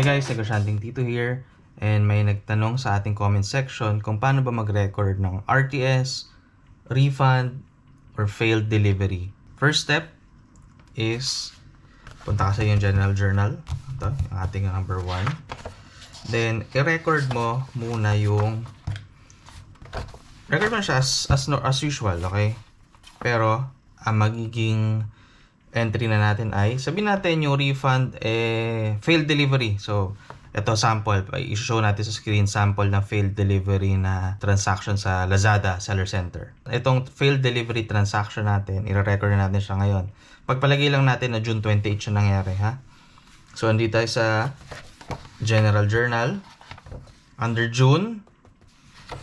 Hi guys, Negosyanteng Tito here, and may nagtanong sa ating comment section kung paano ba mag-record ng RTS, refund, or failed delivery. First step is punta ka sa yung general journal. Ito, yung ating number 1. Then, i-record mo muna yung record mo siya as usual, okay? Pero, ang magiging entry na natin ay, sabihin natin yung refund failed delivery. So, ito sample, i-show natin sa screen sample ng failed delivery na transaction sa Lazada Seller Center. Itong failed delivery transaction natin, i-record na natin siya ngayon. Pagpalagay lang natin na June 28 siya nangyari, ha? So, andito tayo sa General Journal. Under June,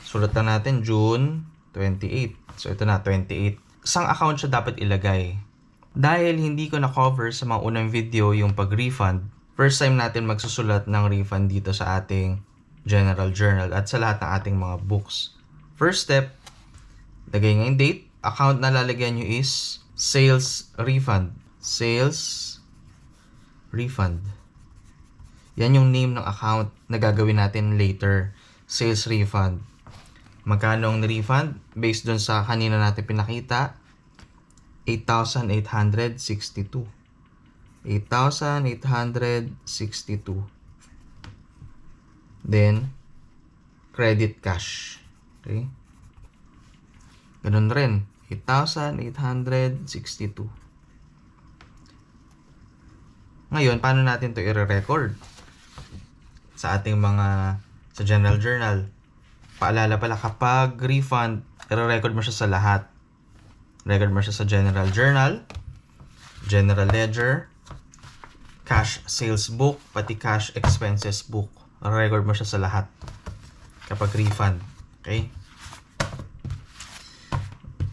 sulat na natin June 28. So, ito na, 28. Isang account siya dapat ilagay. Dahil hindi ko na-cover sa mga unang video yung pag-refund, first time natin magsusulat ng refund dito sa ating general journal at sa lahat ng ating mga books. First step, lagay nga yung date. Account na lalagyan nyo is sales refund. Sales refund. Yan yung name ng account na gagawin natin later. Sales refund. Magkano ang refund? Based dun sa kanina natin pinakita, 8,862. 8,862. Then, credit cash. Okay? Ganun rin. 8,862. Ngayon, paano natin to i-record? Sa ating sa general journal. Paalala pala, kapag refund, i-record mo siya sa lahat. Record mo siya sa general journal, general ledger, cash sales book, pati cash expenses book. Record mo siya sa lahat kapag refund. Okay?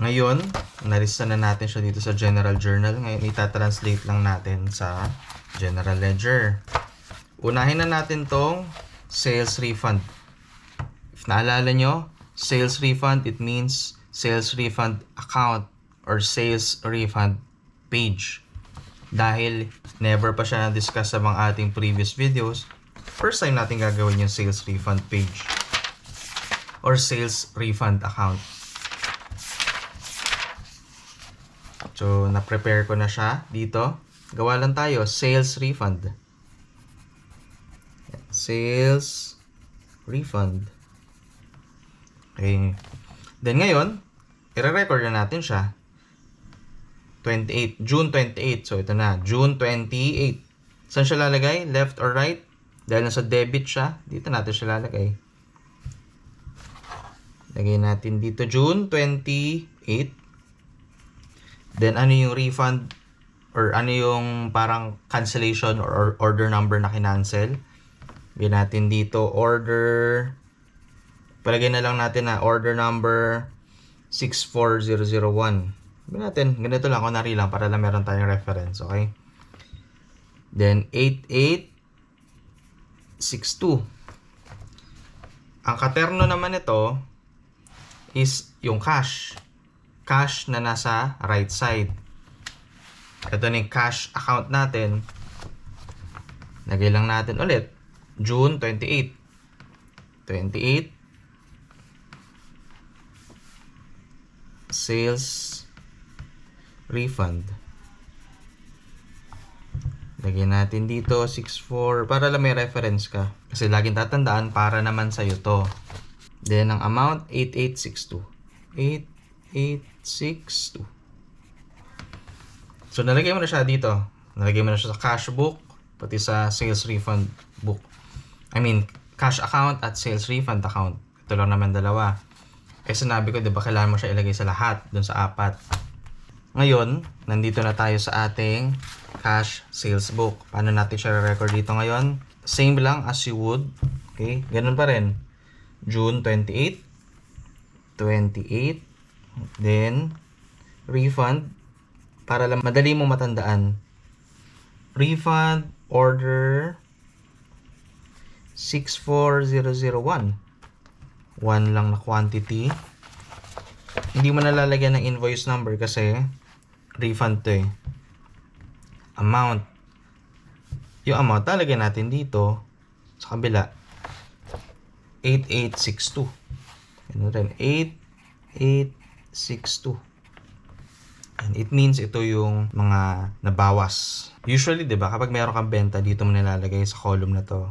Ngayon, narista na natin siya dito sa general journal. Ngayon, itatranslate lang natin sa general ledger. Unahin na natin tong sales refund. If naalala nyo, sales refund, it means sales refund account or sales refund page. Dahil never pa siya na-discuss sa mga ating previous videos, first time natin gagawin yung sales refund page or sales refund account. So, na-prepare ko na siya dito. Gawa lang tayo, sales refund. Sales refund. Okay. Then ngayon, i-record na natin siya. June 28. So, ito na. June 28. Saan siya lalagay? Left or right? Dahil nasa debit siya, dito natin siya lalagay. Lagay natin dito June 28. Then, ano yung refund? Or ano yung parang cancellation or order number na kinancel? Lagay natin dito order. Palagay na lang natin na order number 64001. Sabihin natin, ganito lang, kunwari lang, para lang meron tayong reference, okay? Then, 8862. Ang katerno naman ito is yung cash. Cash na nasa right side. Ito na yung cash account natin. Lagay lang natin ulit. June 28. 28. Sales refund. Lagyan natin dito 64 para lang may reference ka. Kasi laging tatandaan para naman sa'yo to. Then ang amount 8862. 8862. So nalagay mo na siya dito. Nalagay mo na siya sa cash book pati sa sales refund book. I mean, cash account at sales refund account. Ito lang naman dalawa. Kasi sinabi ko, di ba, kailangan mo siya ilagay sa lahat, dun sa 4. Ngayon, nandito na tayo sa ating cash sales book. Paano natin siya record dito ngayon? Same lang as you would. Okay, ganun pa rin. June 28. 28. Then, refund. Para lang madali mo matandaan. Refund order 64001. 1 lang na quantity. Hindi mo nalalagyan ng invoice number kasi refund to eh. Amount. Yung amount, lalagyan natin dito Sa kabila, 8862. Ano rin, 8862. And it means ito yung mga nabawas. Usually, di ba, kapag meron kang benta, dito mo nilalagay sa column na to.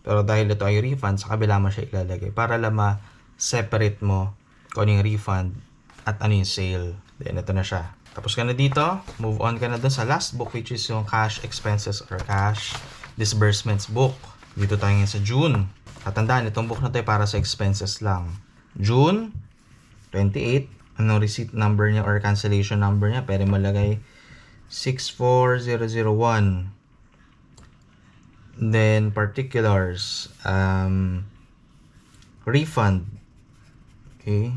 Pero dahil ito ay refund, sa kabila mo siya ilalagay para lang ma-separate mo kung ano yung refund at ano yung sale. Then, ito na siya. Tapos ka na dito, move on ka na dun sa last book, which is yung cash expenses or cash disbursements book. Dito tayo ngayon sa June. Tatandaan, itong book na to ay para sa expenses lang. June 28, anong receipt number niya or cancellation number niya? Pwede mo lagay 64001. Then, particulars. Refund. Okay.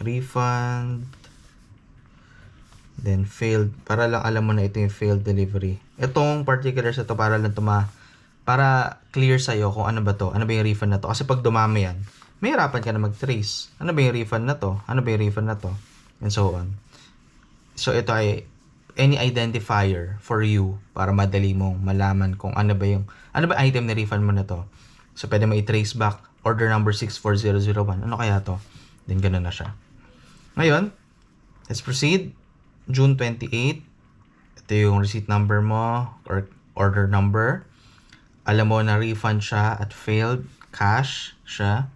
Refund. Then, failed. Para lang alam mo na ito yung failed delivery. Itong particulars na to para lang para clear sa'yo kung ano ba to. Ano ba yung refund na to. Kasi pag dumami yan, may hirapan ka na mag-trace. Ano ba yung refund na to? Ano ba yung refund na to? And so on. So, ito ay any identifier for you para madali mong malaman kung ano ba item na refund mo na to. So, pwede mo i-trace back order number 64001. Ano kaya to? Then, ganun na siya. Ngayon, let's proceed. June 28. Ito yung receipt number mo or order number. Alam mo na refund siya at failed. Cash siya.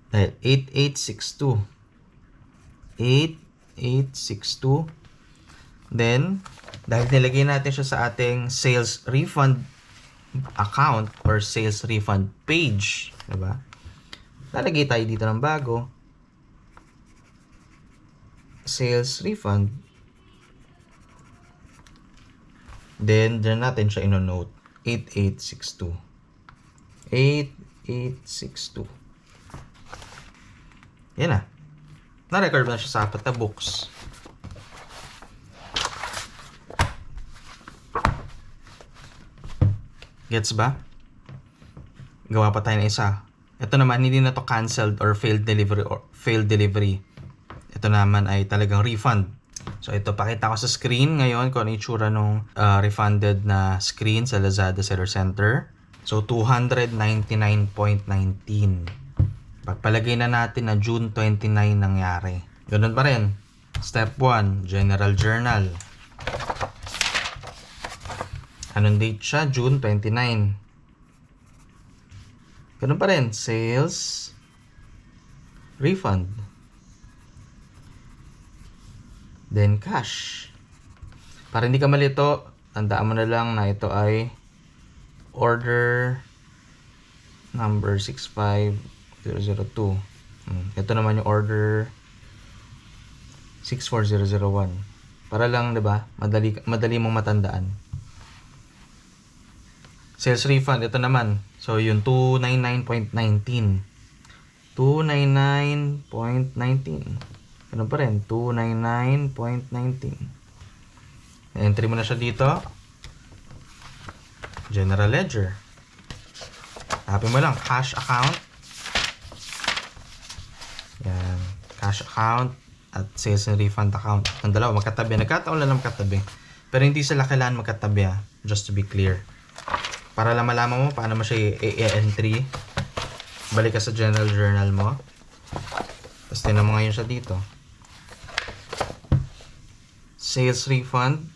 Dahil 8862. 8862. Then, dahil nilagay natin siya sa ating sales refund account or sales refund page, diba? Lalagay tayo dito ng bago. Sales refund. Then, dyan natin siya ino-note. 8862. 8862. Yan na. Na-record na siya sa apat na books. Gets ba? Gawa pa tayo ng isa. Ito naman, hindi na to canceled or failed delivery. Ito naman ay talagang refund. So, ito, pakita ko sa screen ngayon kung ano yung itsura nung refunded na screen sa Lazada Seller Center. So, 299.19. Pagpalagay na natin na June 29 nangyari. Ganun pa rin. Step 1, General Journal. Anong date siya? June 29. Ganun pa rin. Sales. Refund. Then cash. Para hindi ka malito, tandaan mo na lang na ito ay order number 65002. Ito naman yung order 64001. Para lang, 'di ba? Madali mong matandaan. Sales refund ito naman. So yung 299.19. 299.19. Ano pa rin? 299.19. Entry mo na siya dito. General Ledger. Tapin mo lang, cash account. Yan. Cash account at sales and refund account. Ang dalawa, magkatabi. Nagkataon lang magkatabi. Pero hindi sila kailangan magkatabi, ha? Just to be clear. Para lang malaman mo paano mo siya i-entry. Balik ka sa general journal mo. Tapos tinan mo ngayon siya dito. Sales refund.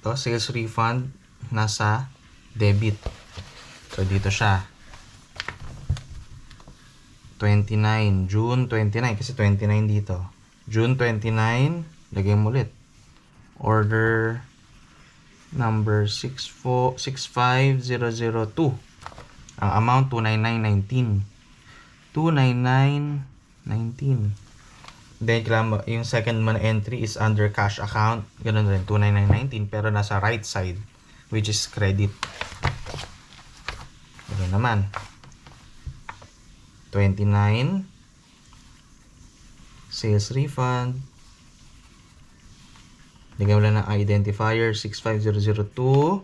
Ito, sales refund nasa debit. So, dito siya. 29. June 29. Kasi 29 dito. June 29. Lagay mo ulit. Order number 65002. Ang amount 299.19. 299.19. Then, yung second mo na entry is under cash account. Ganun rin, 299.19. Pero nasa right side, which is credit. Ganun naman. 29. Sales refund. Lagyan mo lang ng identifier, 65002.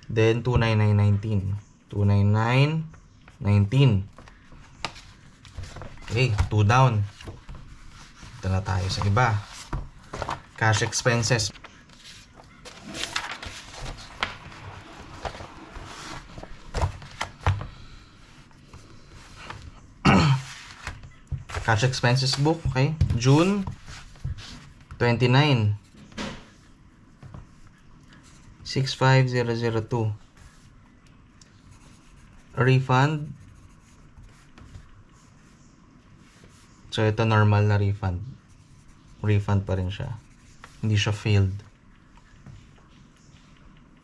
Then, 299.19. 299.19. Okay, 2 down. Ito na tayo sa iba. Cash expenses. Cash expenses book, okay? June 29. 65002. Refund. So, ito normal na refund. Refund pa rin siya. Hindi siya failed.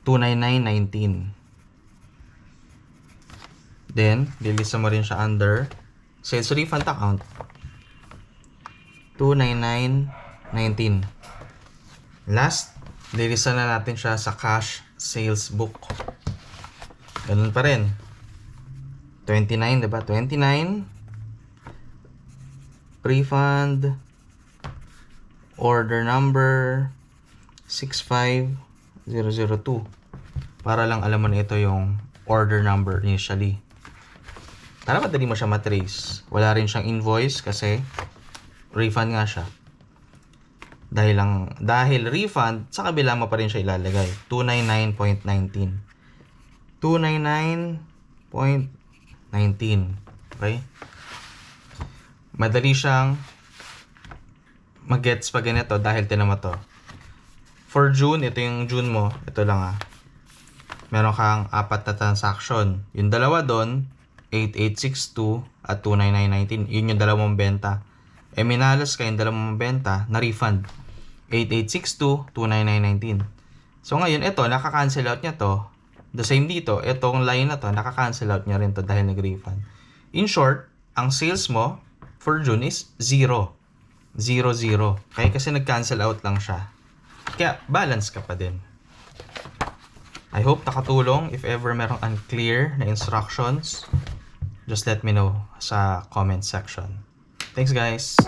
299.19. Then, lilista mo rin siya under sales refund account. 299.19. Last, lilista na natin siya sa cash sales book. Ganun pa rin. 29, diba? 29. Refund. Order number 65002. Para lang alam mo na ito yung order number initially. Para madali mo siya matrace. Wala rin siyang invoice kasi refund nga siya. Dahil refund, sa kabila mo pa rin siya ilalagay. 299.19. 299.19. Okay? Madali siyang mag-gets pa ganito dahil tinan mo to. For June, ito yung June mo. Ito lang meron kang 4 na transaction. Yung dalawa doon, 8862 at 299.19. Yun yung dalawang benta. Minalas ka yung dalawang benta na refund. 8862, 299.19. So ngayon, ito, nakaka-cancel out niya to. The same dito, itong line na to, nakaka-cancel out niya rin to dahil nag-refund. In short, ang sales mo for June is 0. 0, 0. Kaya kasi nag-cancel out lang siya. Kaya balance ka pa din. I hope nakatulong. If ever merong unclear na instructions, just let me know sa comment section. Thanks guys!